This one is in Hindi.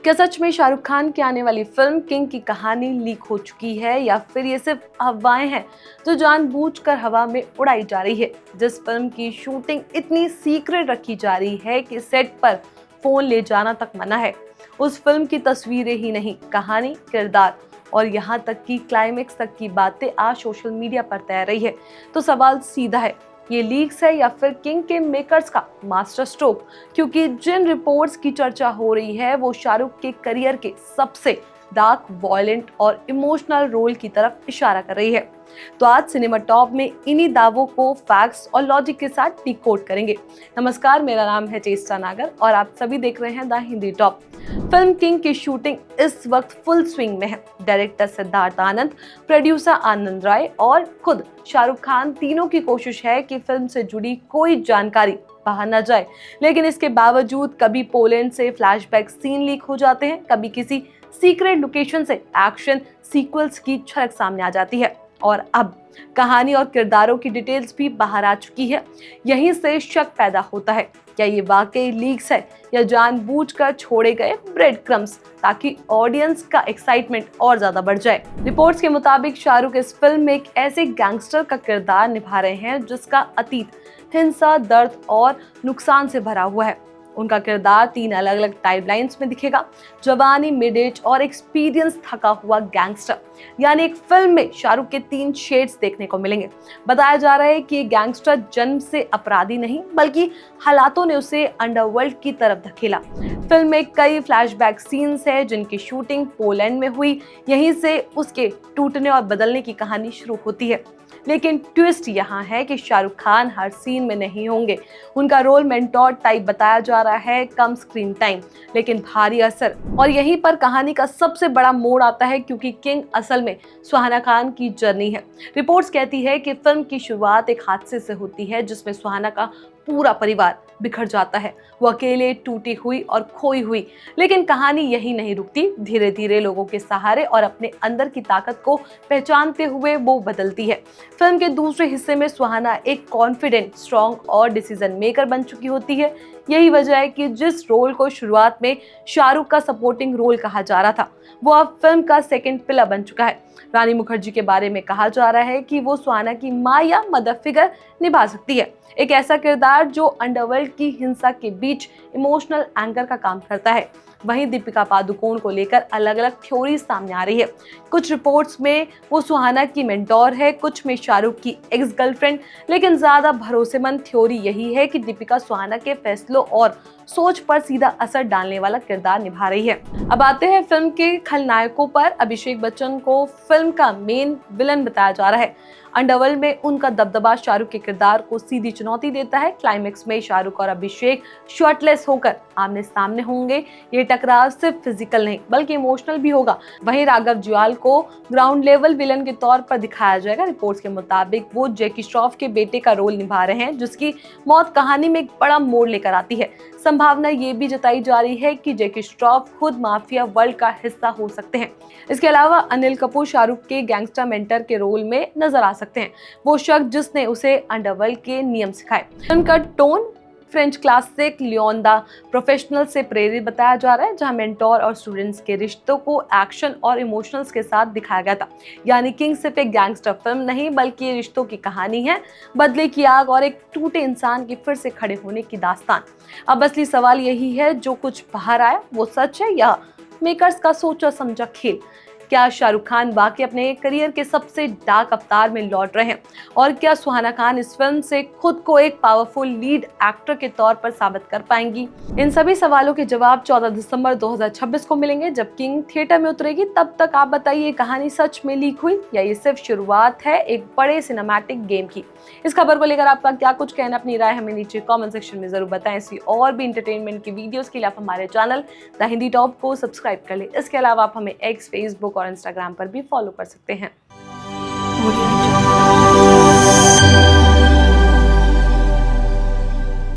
क्या सच में शाहरुख खान की आने वाली फिल्म किंग की कहानी लीक हो चुकी है या फिर ये सिर्फ अफवाहें हैं जो जानबूझकर हवा में उड़ाई जा रही है। जिस फिल्म की शूटिंग इतनी सीक्रेट रखी जा रही है कि सेट पर फोन ले जाना तक मना है, उस फिल्म की तस्वीरें ही नहीं, कहानी, किरदार और यहाँ तक कि क्लाइमेक्स तक की बातें आज सोशल मीडिया पर तैर रही है। तो सवाल सीधा है, ये लीक्स है या फिर किंग के मेकर्स का मास्टर स्ट्रोक? क्योंकि जिन रिपोर्ट्स की चर्चा हो रही है वो शाहरुख के करियर के सबसे डार्क, वॉयलेंट और इमोशनल रोल की तरफ इशारा कर रही है। तो आज सिनेमा टॉप में इन्हीं दावों को फैक्ट्स और लॉजिक के साथ डिकोड करेंगे। नमस्कार, मेरा नाम है चेष्टा नागर और आप सभी देख रहे हैं the Hindi top. Film king की शूटिंग इस वक्त फुल स्विंग में है। डायरेक्टर सिद्धार्थ आनंद, प्रोड्यूसर आनंद राय और खुद शाहरुख खान, तीनों की कोशिश है कि फिल्म से जुड़ी कोई जानकारी बाहर न जाए। लेकिन इसके बावजूद कभी पोलैंड से फ्लैशबैक सीन लीक हो जाते हैं, कभी किसी सीक्रेट लोकेशन से एक्शन सीक्वेंस की झलक सामने आ जाती है और अब कहानी और किरदारों की डिटेल्स भी बाहर आ चुकी है। यहीं से शक पैदा होता है, क्या ये वाकई लीक्स है या जानबूझकर छोड़े गए ब्रेड क्रम्स ताकि ऑडियंस का एक्साइटमेंट और ज्यादा बढ़ जाए। रिपोर्ट्स के मुताबिक शाहरुख इस फिल्म में एक ऐसे गैंगस्टर का किरदार निभा रहे हैं जिसका अतीत हिंसा, दर्द और नुकसान से भरा हुआ है। उनका किरदार 3 अलग अलग टाइमलाइंस में दिखेगा, जवानी, मिड एज और एक्सपीरियंस थका हुआ गैंगस्टर। यानी एक फिल्म में शाहरुख के 3 शेड्स देखने को मिलेंगे। बताया जा रहा है कि ये गैंगस्टर जन्म से अपराधी नहीं बल्कि हालातों ने उसे अंडरवर्ल्ड की तरफ धकेला। फिल्म में कई फ्लैशबैक सीन्स हैं जिनकी शूटिंग पोलैंड में हुई। यहीं से उसके टूटने और बदलने की कहानी शुरू होती है। लेकिन ट्विस्ट यहाँ है कि शाहरुख खान हर सीन में नहीं होंगे। उनका रोल मेंटोर टाइप बताया जा रहा है, कम स्क्रीन टाइम लेकिन भारी असर। और यहीं पर कहानी का सबसे बड़ा मोड़ आता है क्योंकि किंग असल में सुहाना खान की जर्नी है। रिपोर्ट्स कहती है कि फिल्म की शुरुआत एक हादसे से होती है जिसमें सुहाना का पूरा परिवार बिखर जाता है। वो अकेले, टूटी हुई और खोई हुई। लेकिन कहानी यही नहीं रुकती। धीरे धीरे लोगों के सहारे और अपने अंदर की ताकत को पहचानते हुए वो बदलती है। फिल्म के दूसरे हिस्से में सुहाना एक कॉन्फिडेंट, स्ट्रॉन्ग और डिसीजन मेकर बन चुकी होती है। यही वजह है कि जिस रोल को शुरुआत में शाहरुख का सपोर्टिंग रोल कहा जा रहा था वो अब फिल्म का सेकंड पिलर बन चुका है। रानी मुखर्जी के बारे में कहा जा रहा है कि वो सुहाना की माँ या मदर फिगर निभा सकती है, एक ऐसा किरदार जो अंडरवर्ल्ड की हिंसा के बीच इमोशनल एंकर का काम करता है। वहीं दीपिका पादुकोण को लेकर अलग अलग थ्योरी सामने आ रही है। कुछ रिपोर्ट्स में वो सुहाना की मेंटोर है, कुछ में शाहरुख की एक्स गर्लफ्रेंड। लेकिन ज्यादा भरोसेमंद थ्योरी यही है कि दीपिका सुहाना के फैसलों और सोच पर सीधा असर डालने वाला किरदार निभा रही है। अब आते हैं फिल्म के खलनायकों पर। अभिषेक बच्चन को फिल्म का मेन विलन बताया जा रहा है। अंडरवर्ल्ड में उनका दबदबा शाहरुख के किरदार को सीधी चुनौती देता है। क्लाइमेक्स में शाहरुख और अभिषेक शर्टलेस होकर आमने सामने होंगे। ये टकराव सिर्फ फिजिकल नहीं बल्कि इमोशनल भी होगा। वहीं राघव जुयाल को ग्राउंड लेवल विलन के तौर पर दिखाया जाएगा। रिपोर्ट्स के मुताबिक वो जैकी श्रॉफ के बेटे का रोल निभा रहे हैं जिसकी मौत कहानी में एक बड़ा मोड़ लेकर आती है। संभावना ये भी जताई जा रही है कि जैकी श्रॉफ खुद माफिया वर्ल्ड का हिस्सा हो सकते हैं। इसके अलावा अनिल कपूर शाहरुख के गैंगस्टर मेंटर के रोल में नजर आ सकते हैं, वो शख्स जिसने उसे अंडरवर्ल्ड के नियम सिखाए। फिल्म का tone French classic Leon the Professional से प्रेरित बताया जा रहा है, जहां मेंटोर और स्टूडेंट्स के रिश्तों को एक्शन और इमोशनल्स के साथ दिखाया गया था। यानी किंग सिर्फ एक गैंगस्टर फिल्म नहीं बल्कि ये रिश्तों की कहानी है, बदले की आग और एक टूटे इंसान के फिर से खड़े होने की दास्तान। अब असली सवाल यही है, जो कुछ बाहर आया वो सच है या मेकर्स का सोचा समझा खेल? क्या शाहरुख खान वाकई अपने करियर के सबसे डार्क अवतार में लौट रहे हैं? और क्या सुहाना खान इस फिल्म से खुद को एक पावरफुल लीड एक्टर के तौर पर साबित कर पाएंगी? इन सभी सवालों के जवाब 14 दिसंबर 2026 को मिलेंगे जब किंग थिएटर में उतरेगी। तब तक आप बताइए, कहानी सच में लीक हुई या ये सिर्फ शुरुआत है एक बड़े सिनेमैटिक गेम की? इस खबर को लेकर आपका क्या कुछ कहना, अपनी राय हमें नीचे कॉमेंट सेक्शन में जरूर बताएं। ऐसी और भी इंटरटेनमेंट की वीडियोस के लिए आप हमारे चैनल द हिंदी टॉप को सब्सक्राइब कर लें। इसके अलावा आप हमें एक्स, फेसबुक और इंस्टाग्राम पर भी फॉलो कर सकते हैं।